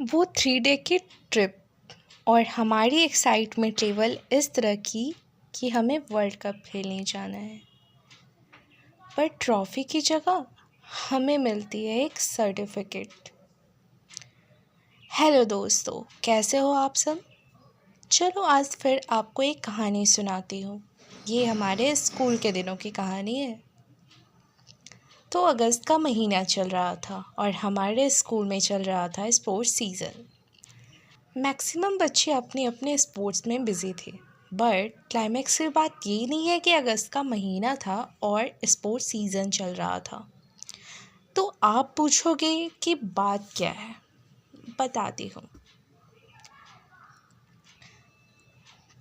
वो 3 डे की ट्रिप और हमारी एक्साइटमेंट लेवल इस तरह की कि हमें वर्ल्ड कप खेलने जाना है। पर ट्रॉफ़ी की जगह हमें मिलती है एक सर्टिफिकेट। हेलो दोस्तों, कैसे हो आप सब? चलो आज फिर आपको एक कहानी सुनाती हूँ। ये हमारे स्कूल के दिनों की कहानी है। तो अगस्त का महीना चल रहा था और हमारे स्कूल में चल रहा था स्पोर्ट्स सीज़न। मैक्सिमम बच्चे अपने अपने स्पोर्ट्स में बिज़ी थे। बट क्लाइमैक्स की बात ये नहीं है कि अगस्त का महीना था और स्पोर्ट्स सीज़न चल रहा था। तो आप पूछोगे कि बात क्या है? बताती हूँ।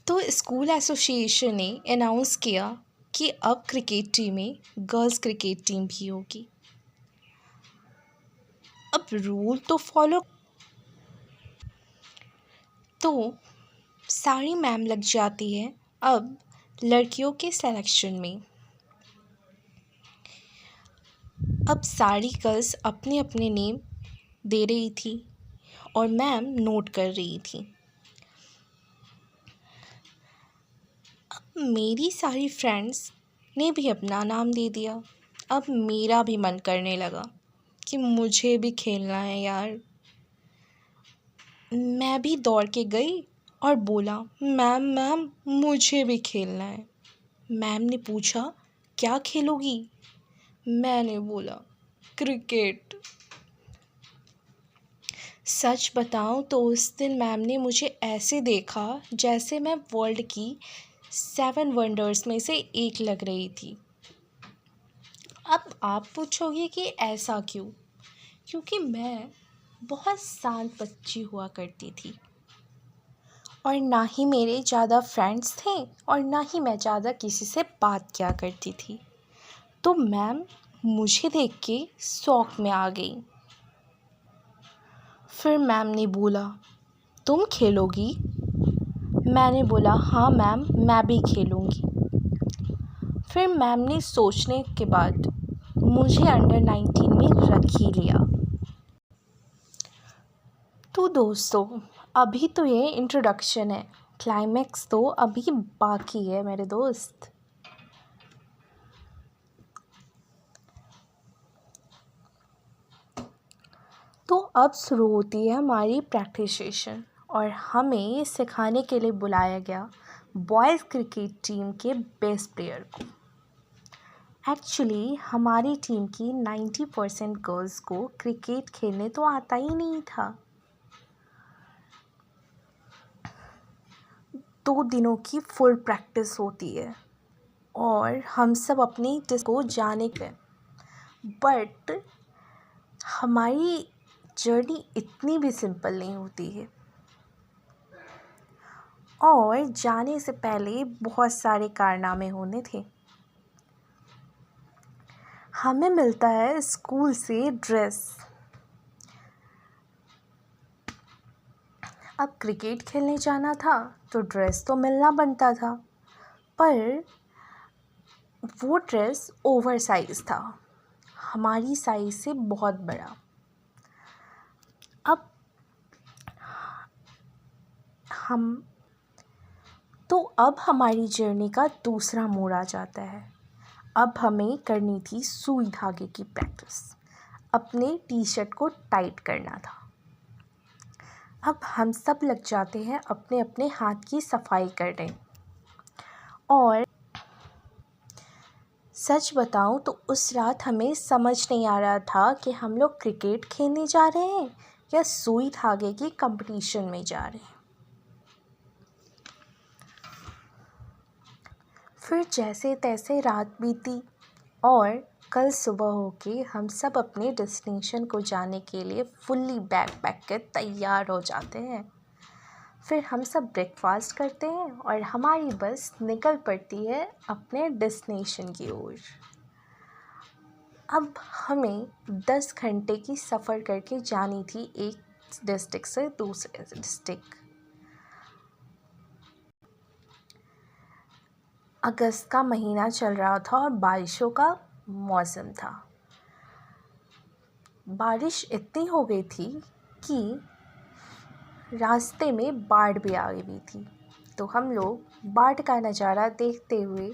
तो स्कूल एसोसिएशन ने अनाउंस किया कि अब क्रिकेट टीम में गर्ल्स क्रिकेट टीम भी होगी। अब रूल तो फॉलो, तो सारी मैम लग जाती है अब लड़कियों के सिलेक्शन में। अब सारी गर्ल्स अपने अपने नेम दे रही थी और मैम नोट कर रही थी। अब मेरी सारी फ्रेंड्स ने भी अपना नाम दे दिया। अब मेरा भी मन करने लगा कि मुझे भी खेलना है यार। मैं भी दौड़ के गई और बोला, मैम मैम मुझे भी खेलना है। मैम ने पूछा, क्या खेलोगी? मैंने बोला, क्रिकेट। सच बताऊं तो उस दिन मैम ने मुझे ऐसे देखा जैसे मैं वर्ल्ड की 7 वंडर्स में से एक लग रही थी। अब आप पूछोगे कि ऐसा क्यों? क्योंकि मैं बहुत शांत बच्ची हुआ करती थी और ना ही मेरे ज़्यादा फ्रेंड्स थे और ना ही मैं ज़्यादा किसी से बात किया करती थी। तो मैम मुझे देख के शौक में आ गई। फिर मैम ने बोला, तुम खेलोगी? मैंने बोला, हाँ मैम मैं भी खेलूँगी। फिर मैम ने सोचने के बाद मुझे अंडर-19 में रख ही लिया। तो दोस्तों, अभी तो ये इंट्रोडक्शन है, क्लाइमैक्स तो अभी बाकी है मेरे दोस्त। तो अब शुरू होती है हमारी प्रैक्टिस सेशन और हमें ये सिखाने के लिए बुलाया गया बॉयज़ क्रिकेट टीम के बेस्ट प्लेयर को। एक्चुअली हमारी टीम की 90% गर्ल्स को क्रिकेट खेलने तो आता ही नहीं था। 2 दिनों की फुल प्रैक्टिस होती है और हम सब अपनी टीम को जाने के, बट हमारी जर्नी इतनी भी सिंपल नहीं होती है और जाने से पहले बहुत सारे कारनामे होने थे। हमें मिलता है स्कूल से ड्रेस। अब क्रिकेट खेलने जाना था तो ड्रेस तो मिलना बनता था, पर वो ड्रेस ओवर साइज़ था, हमारी साइज़ से बहुत बड़ा। अब हमारी जर्नी का दूसरा मोड़ आ जाता है। अब हमें करनी थी सुई धागे की प्रैक्टिस। अपने टी शर्ट को टाइट करना था। अब हम सब लग जाते हैं अपने अपने हाथ की सफाई करने। और सच बताऊं तो उस रात हमें समझ नहीं आ रहा था कि हम लोग क्रिकेट खेलने जा रहे हैं या सुई धागे की कंपटीशन में जा रहे हैं। फिर जैसे तैसे रात बीती और कल सुबह होके हम सब अपने डेस्टिनेशन को जाने के लिए फुल्ली बैग पैक के तैयार हो जाते हैं। फिर हम सब ब्रेकफास्ट करते हैं और हमारी बस निकल पड़ती है अपने डेस्टिनेशन की ओर। अब हमें 10 घंटे की सफ़र करके जानी थी एक डिस्ट्रिक्ट से दूसरे डिस्ट्रिक्ट। अगस्त का महीना चल रहा था और बारिशों का मौसम था। बारिश इतनी हो गई थी कि रास्ते में बाढ़ भी आ गई थी, तो हम लोग बाढ़ का नज़ारा देखते हुए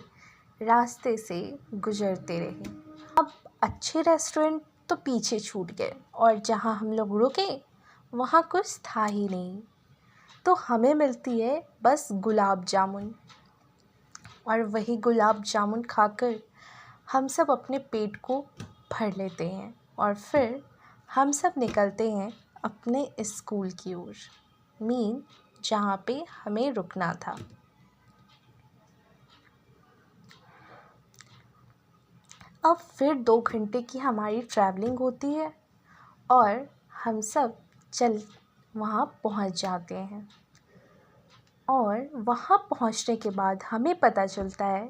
रास्ते से गुजरते रहे। अब अच्छे रेस्टोरेंट तो पीछे छूट गए और जहाँ हम लोग रुके वहाँ कुछ था ही नहीं, तो हमें मिलती है बस गुलाब जामुन। और वही गुलाब जामुन खाकर हम सब अपने पेट को भर लेते हैं और फिर हम सब निकलते हैं अपने स्कूल की ओर, जहाँ पे हमें रुकना था। अब फिर 2 घंटे की हमारी ट्रैवलिंग होती है और हम सब वहाँ पहुँच जाते हैं। और वहाँ पहुँचने के बाद हमें पता चलता है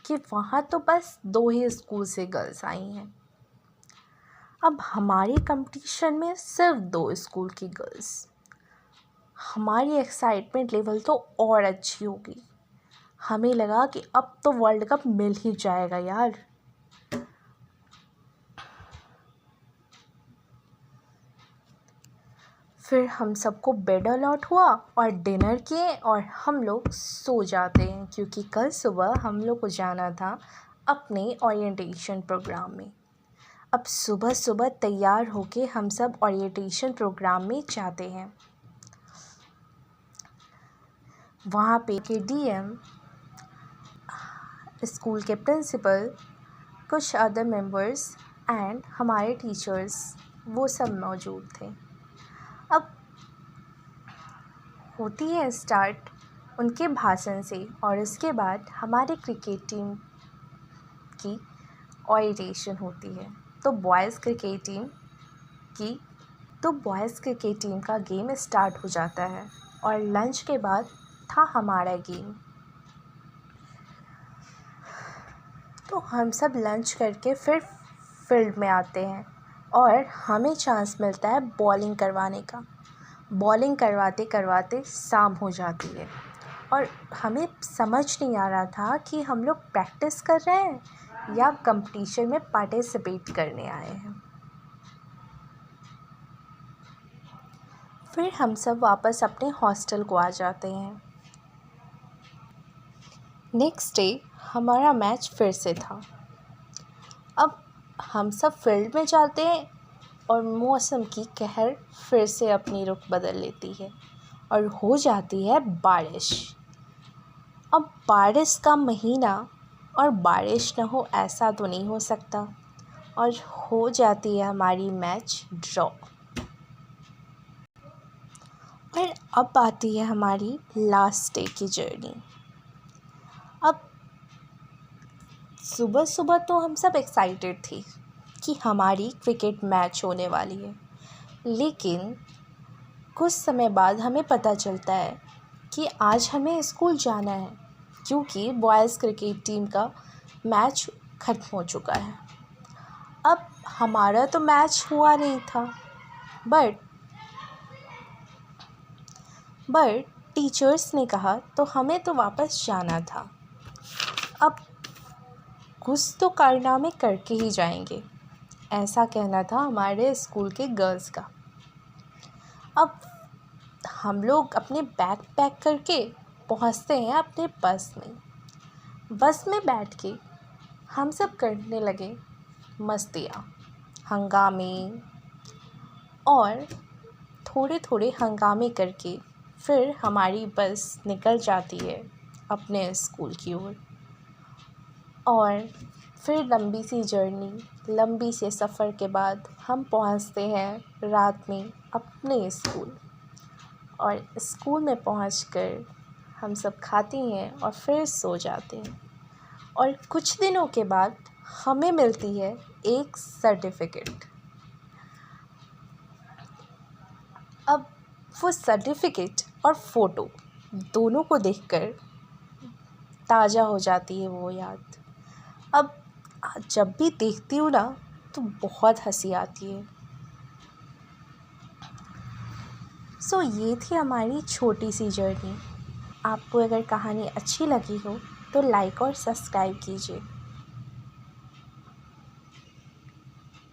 कि वहाँ तो बस 2 ही स्कूल से गर्ल्स आई हैं। अब हमारी कंपटीशन में सिर्फ 2 स्कूल की गर्ल्स। हमारी एक्साइटमेंट लेवल तो और अच्छी होगी। हमें लगा कि अब तो वर्ल्ड कप मिल ही जाएगा यार। फिर हम सबको बेड अलॉट हुआ और डिनर किए और हम लोग सो जाते हैं, क्योंकि कल सुबह हम लोग को जाना था अपने ओरिएंटेशन प्रोग्राम में। अब सुबह सुबह तैयार होके हम सब ओरिएंटेशन प्रोग्राम में जाते हैं। वहाँ पे के डीएम, स्कूल के प्रिंसिपल, कुछ अदर मेंबर्स एंड हमारे टीचर्स वो सब मौजूद थे। अब होती है स्टार्ट उनके भाषण से और इसके बाद हमारे क्रिकेट टीम की ओरिएंटेशन होती है। तो बॉयज़ क्रिकेट टीम का गेम स्टार्ट हो जाता है और लंच के बाद था हमारा गेम। तो हम सब लंच करके फिर फील्ड में आते हैं और हमें चांस मिलता है बॉलिंग करवाने का। बॉलिंग करवाते करवाते शाम हो जाती है और हमें समझ नहीं आ रहा था कि हम लोग प्रैक्टिस कर रहे हैं या कंपटीशन में पार्टिसिपेट करने आए हैं। फिर हम सब वापस अपने हॉस्टल को आ जाते हैं। नेक्स्ट डे हमारा मैच फिर से था। अब हम सब फील्ड में जाते हैं और मौसम की कहर फिर से अपनी रुख बदल लेती है और हो जाती है बारिश। अब बारिश का महीना और बारिश न हो ऐसा तो नहीं हो सकता, और हो जाती है हमारी मैच ड्रॉ। और अब आती है हमारी लास्ट डे की जर्नी। अब सुबह सुबह तो हम सब एक्साइटेड थे कि हमारी क्रिकेट मैच होने वाली है, लेकिन कुछ समय बाद हमें पता चलता है कि आज हमें स्कूल जाना है, क्योंकि बॉयज़ क्रिकेट टीम का मैच ख़त्म हो चुका है। अब हमारा तो मैच हुआ नहीं था, बट टीचर्स ने कहा तो हमें तो वापस जाना था। अब कुछ तो कारनामे करके ही जाएंगे, ऐसा कहना था हमारे स्कूल के गर्ल्स का। अब हम लोग अपने बैग पैक करके पहुंचते हैं अपने बस में। बस में बैठ के हम सब करने लगे मस्तियाँ, हंगामे, और थोड़े थोड़े हंगामे करके फिर हमारी बस निकल जाती है अपने स्कूल की ओर। और फिर लंबी सी जर्नी, लंबी से सफ़र के बाद हम पहुंचते हैं रात में अपने स्कूल। और स्कूल में पहुंचकर हम सब खाते हैं और फिर सो जाते हैं। और कुछ दिनों के बाद हमें मिलती है एक सर्टिफिकेट। अब वो सर्टिफिकेट और फ़ोटो दोनों को देखकर ताज़ा हो जाती है वो याद। अब जब भी देखती हूँ ना तो बहुत हंसी आती है। सो ये थी हमारी छोटी सी जर्नी। आपको अगर कहानी अच्छी लगी हो तो लाइक और सब्सक्राइब कीजिए।